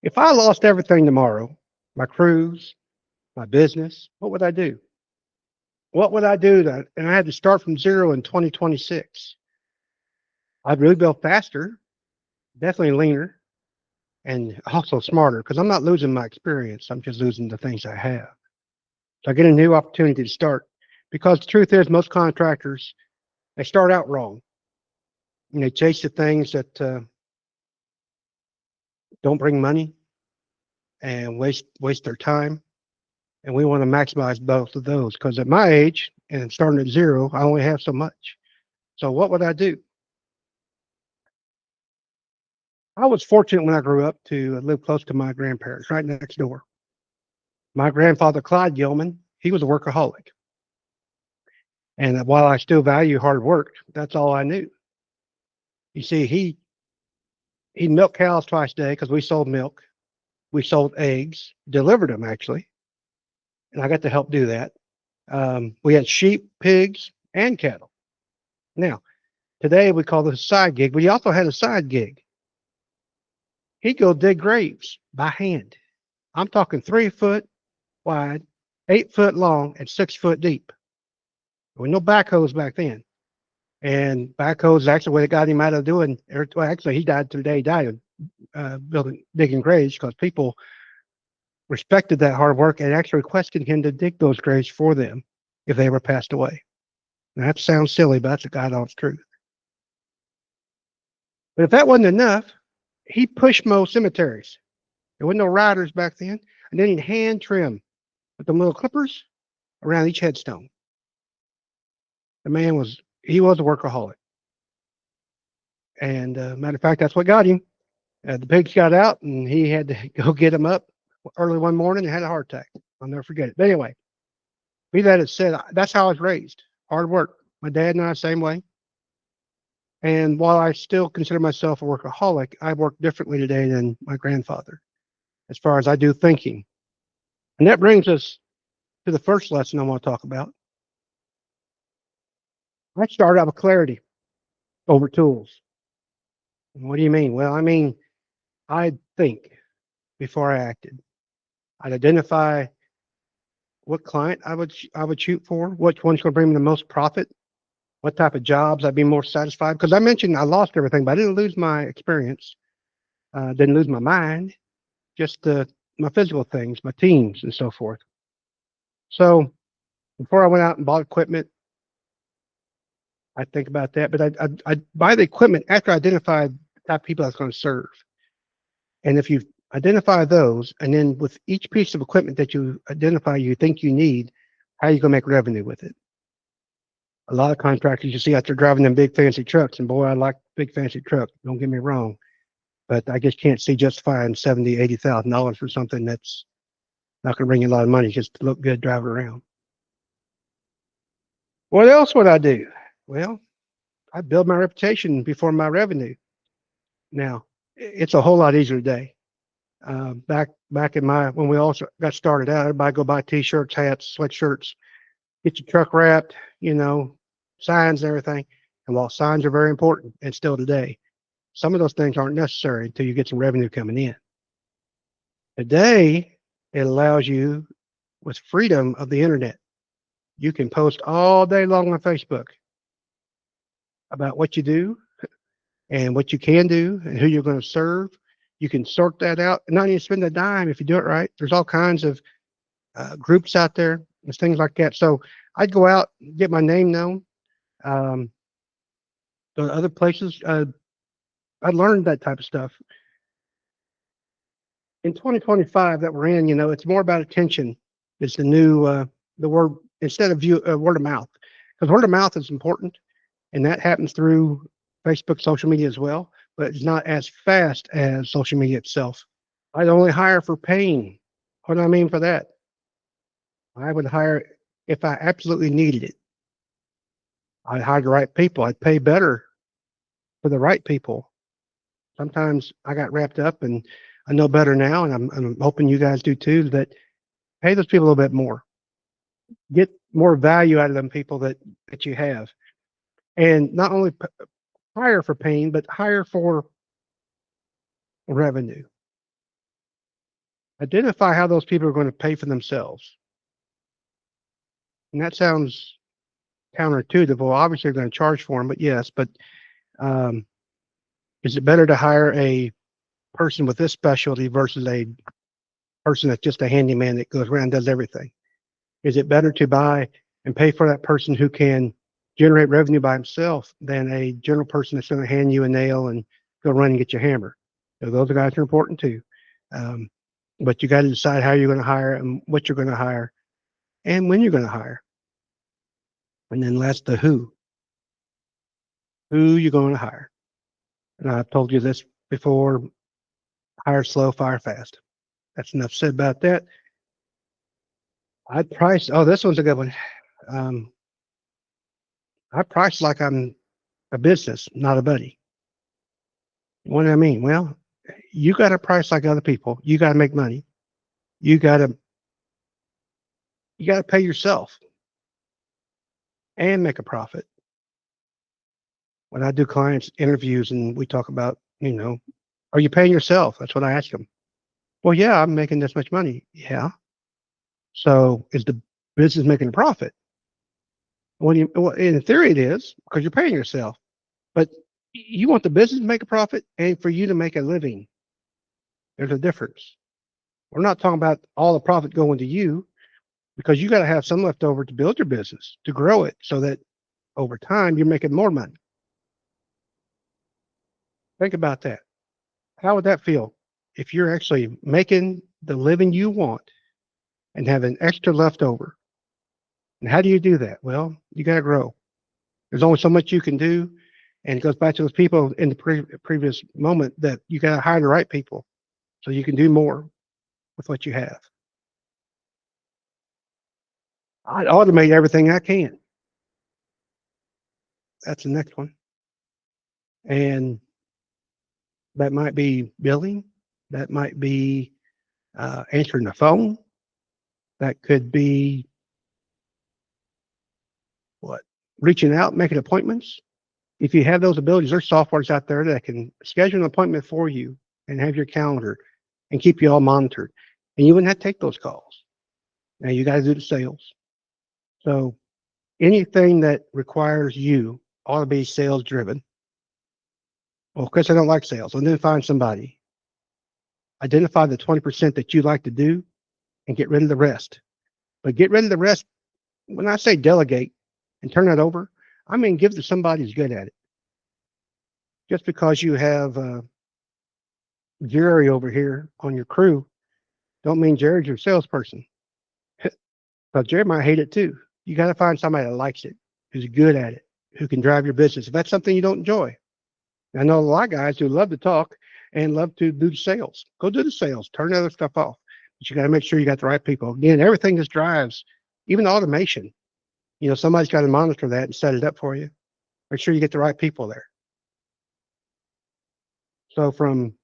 If I lost everything tomorrow, my cruise, my business, what would I do? What would I do that? And I had to start from zero in 2026. I'd really build faster, definitely leaner, and also smarter because I'm not losing my experience. I'm just losing the things I have. So I get a new opportunity to start because the truth is, most contractors, they start out wrong and they chase the things that don't bring money and waste their time. And we want to maximize both of those because at my age and starting at zero, I only have so much. So what would I do? I was fortunate when I grew up to live close to my grandparents, right next door. My grandfather, Clyde Gilman, he was a workaholic. And while I still value hard work, that's all I knew. You see, he milked cows twice a day because we sold milk. We sold eggs, delivered them actually, and I got to help do that. We had sheep, pigs, and cattle. Now, today we call this a side gig, but he also had a side gig. He'd go dig graves by hand. I'm talking 3 foot wide, 8 foot long, and 6 foot deep. There were no backhoes back then. And backhoes is actually what it got him out of doing. Well, actually, he died today. He died of building digging graves because people respected that hard work and actually requested him to dig those graves for them if they ever passed away. Now, that sounds silly, but that's a God honest truth. But if that wasn't enough, he push mowed cemeteries. There were no riders back then, and then he'd hand trim with the little clippers around each headstone. The man was he was a workaholic, and matter of fact, that's what got him. The pigs got out, and he had to go get them up early one morning and had a heart attack. I'll never forget it. But anyway, be that as said, that's how I was raised. Hard work. My dad and I, same way. And while I still consider myself a workaholic, I work differently today than my grandfather as far as I do thinking. And that brings us to the first lesson I want to talk about. I started out with clarity over tools. What do you mean? Well, I mean, I'd think before I acted. I'd identify what client I would shoot for, which one's going to bring me the most profit, what type of jobs I'd be more satisfied. Because I mentioned I lost everything, but I didn't lose my experience, didn't lose my mind, just my physical things, my teams, and so forth. So before I went out and bought equipment, I think about that. But I'd buy the equipment after I identified the type of people I was going to serve. And if you identify those, and then with each piece of equipment that you identify you think you need, how are you going to make revenue with it? A lot of contractors you see out there driving them big fancy trucks, and boy, I like big fancy trucks. Don't get me wrong, but I just can't see justifying $70,000, $80,000 for something that's not going to bring you a lot of money just to look good driving around. What else would I do? Well, I build my reputation before my revenue. Now, it's a whole lot easier today. Back in my when we all got started out, everybody go buy t-shirts, hats, sweatshirts, get your truck wrapped, you know, signs and everything. And while signs are very important, and still today, some of those things aren't necessary until you get some revenue coming in. Today, it allows you with freedom of the internet. You can post all day long on Facebook about what you do and what you can do and who you're going to serve. You can sort that out and not even spend a dime if you do it right. There's all kinds of groups out there and things like that. So I'd go out, get my name known. Um, go to other places. I learned that type of stuff. In 2025 that we're in, you know, it's more about attention. It's the word, instead of word of mouth, because word of mouth is important, and that happens through Facebook, social media as well, but it's not as fast as social media itself. I'd only hire for paying. What do I mean for that? I would hire if I absolutely needed it. I'd hire the right people. I'd pay better for the right people. Sometimes I got wrapped up, and I know better now, and I'm hoping you guys do too. That pay those people a little bit more. Get more value out of them people that you have, and not only hire for pain, but hire for revenue. Identify how those people are going to pay for themselves. And that sounds counterintuitive. Well, obviously they're going to charge for them, but yes, but um, is it better to hire a person with this specialty versus a person that's just a handyman that goes around and does everything? Is it better to buy and pay for that person who can generate revenue by himself than a general person that's going to hand you a nail and go run and get your hammer? So those guys are important too. Um, but you got to decide how you're going to hire and what you're going to hire and when you're going to hire. And then last, the who. Who you're going to hire. And I've told you this before, hire slow, fire fast. That's enough said about that. I'd price, oh, this one's a good one. Um, I price like I'm a business, not a buddy. What do I mean? Well, you got to price like other people. You got to make money. You got to pay yourself and make a profit. When I do clients interviews and we talk about, are you paying yourself? That's what I ask them. Well, yeah, I'm making this much money. Yeah. So is the business making a profit? Well, in theory it is because you're paying yourself, but you want the business to make a profit and for you to make a living. There's a difference. We're not talking about all the profit going to you because you got to have some left over to build your business, to grow it so that over time you're making more money. Think about that. How would that feel if you're actually making the living you want and having extra left over? And how do you do that? Well, you got to grow. There's only so much you can do. And it goes back to those people in the previous moment that you got to hire the right people so you can do more with what you have. I'd automate everything I can. That's the next one. And that might be billing. That might be answering the phone. That could be what? Reaching out, making appointments. If you have those abilities, there's softwares out there that can schedule an appointment for you and have your calendar and keep you all monitored. And you wouldn't have to take those calls. Now you got to do the sales. So anything that requires you ought to be sales driven. Well, of course, I don't like sales. Well, then find somebody. Identify the 20% that you like to do and get rid of the rest. But get rid of the rest. When I say delegate and turn that over, I mean give to somebody who's good at it. Just because you have Jerry over here on your crew, don't mean Jerry's your salesperson. Because Jerry might hate it too. You got to find somebody that likes it, who's good at it, who can drive your business. If that's something you don't enjoy, I know a lot of guys who love to talk and love to do the sales. Go do the sales. Turn the other stuff off. But you got to make sure you got the right people. Again, everything just drives, even automation. Somebody's got to monitor that and set it up for you. Make sure you get the right people there. So from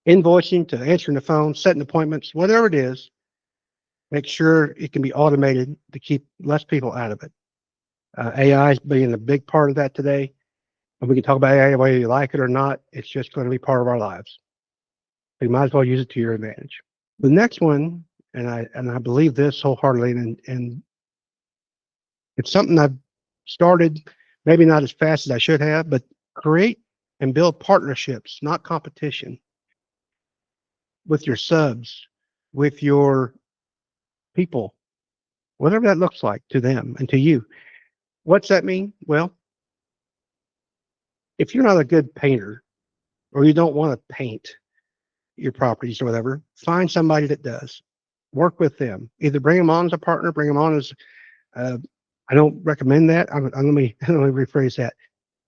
invoicing to answering the phone, setting appointments, whatever it is, make sure it can be automated to keep less people out of it. AI is being a big part of that today. And we can talk about AI whether you like it or not. It's just going to be part of our lives. You might as well use it to your advantage. The next one, and I believe this wholeheartedly, and it's something I've started, maybe not as fast as I should have, but create and build partnerships, not competition, with your subs, with your people, whatever that looks like to them and to you. What's that mean? Well, if you're not a good painter or you don't want to paint your properties or whatever, find somebody that does. Work with them. Either bring them on as a partner, bring them on as, I don't recommend that. Let me rephrase that.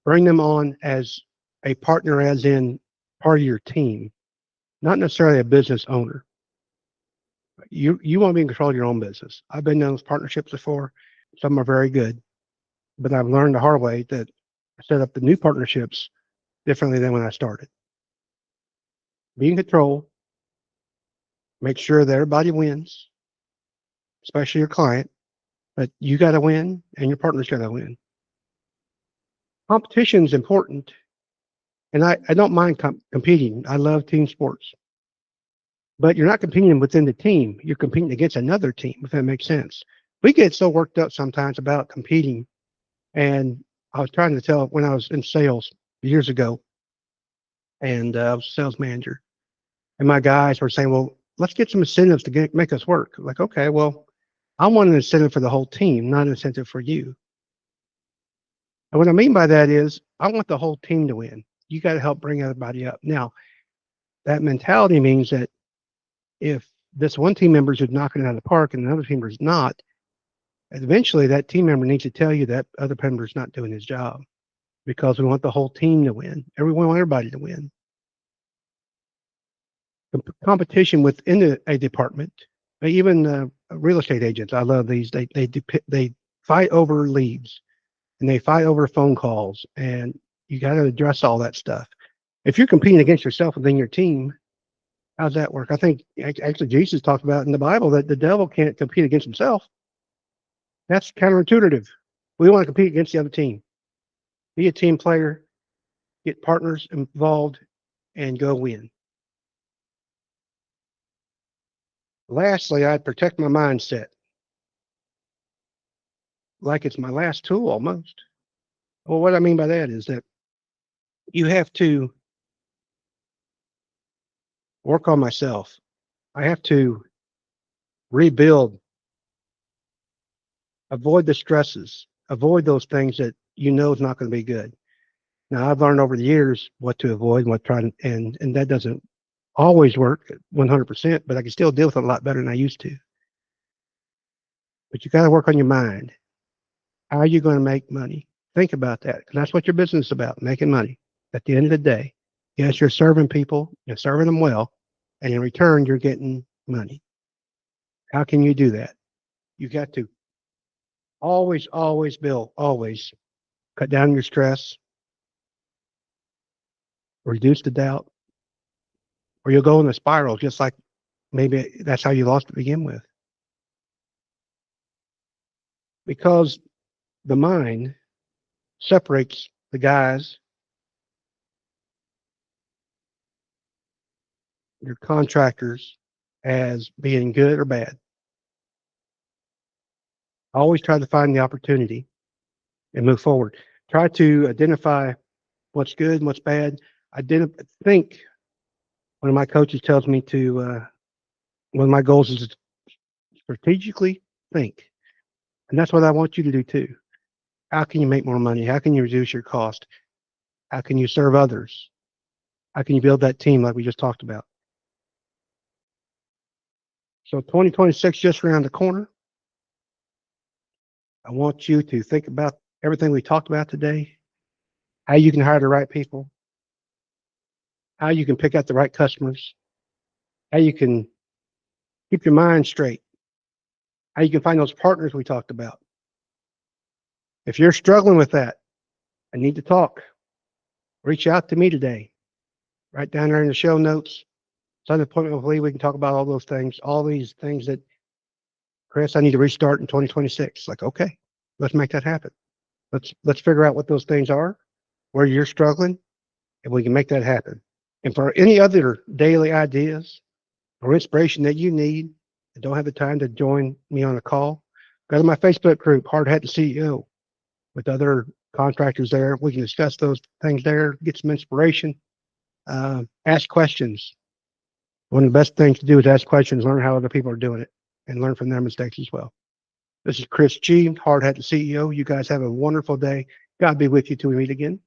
Bring them on as a partner, as in part of your team, not necessarily a business owner. You want to be in control of your own business. I've been in those partnerships before. Some are very good, but I've learned the hard way that I set up the new partnerships differently than when I started. Be in control. Make sure that everybody wins, especially your client, but you got to win and your partner's got to win. Competition is important, and I don't mind competing. I love team sports. but you're not competing within the team. You're competing against another team, if that makes sense. We get so worked up sometimes about competing. And I was trying to tell when I was in sales years ago, and I was a sales manager, and my guys were saying, well, let's get some incentives to make us work. Like, okay, well, I want an incentive for the whole team, not an incentive for you. And what I mean by that is I want the whole team to win. You got to help bring everybody up. Now, that mentality means that if this one team member is knocking it out of the park and another team member is not, eventually that team member needs to tell you that other member is not doing his job because we want the whole team to win. We want everybody to win. Competition within a department, even real estate agents. I love these. They fight over leads and they fight over phone calls, and you got to address all that stuff. If you're competing against yourself within your team, how's that work? I think actually Jesus talked about in the Bible that the devil can't compete against himself. That's counterintuitive. We want to compete against the other team. Be a team player, get partners involved, and go win. Lastly, I'd protect my mindset like it's my last tool almost. Well, what I mean by that is that you have to work on myself. I have to rebuild, avoid the stresses, avoid those things that you know is not going to be good. Now, I've learned over the years what to avoid and what to try to, and that doesn't always work 100%, but I can still deal with it a lot better than I used to. But you got to work on your mind. How are you going to make money? Think about that, because that's what your business is about, making money. At the end of the day, yes, you're serving people, you're serving them well, and in return, you're getting money. How can you do that? You got to always, Bill, always cut down your stress, reduce the doubt, or you'll go in a spiral, just like maybe that's how you lost to begin with. Because the mind separates the guys, your contractors, as being good or bad. Always try to find the opportunity and move forward. Try to identify what's good and what's bad. Think. One of my coaches tells me to. One of my goals is to strategically think, and that's what I want you to do too. How can you make more money? How can you reduce your cost? How can you serve others? How can you build that team like we just talked about? So 2026 just around the corner. I want you to think about everything we talked about today, how you can hire the right people, how you can pick out the right customers, how you can keep your mind straight, how you can find those partners we talked about. If you're struggling with that, I need to talk. Reach out to me today. Right down there in the show notes. Set an appointment with Lee. We can talk about all those things, all these things that, Chris, I need to restart in 2026. Like, okay, let's make that happen. Let's figure out what those things are, where you're struggling, and we can make that happen. And for any other daily ideas or inspiration that you need and don't have the time to join me on a call, go to my Facebook group, Hard Hat and CEO, with other contractors there. We can discuss those things there, get some inspiration, ask questions. One of the best things to do is ask questions, learn how other people are doing it, and learn from their mistakes as well. This is Chris G, Hard Hat and CEO. You guys have a wonderful day. God be with you till we meet again.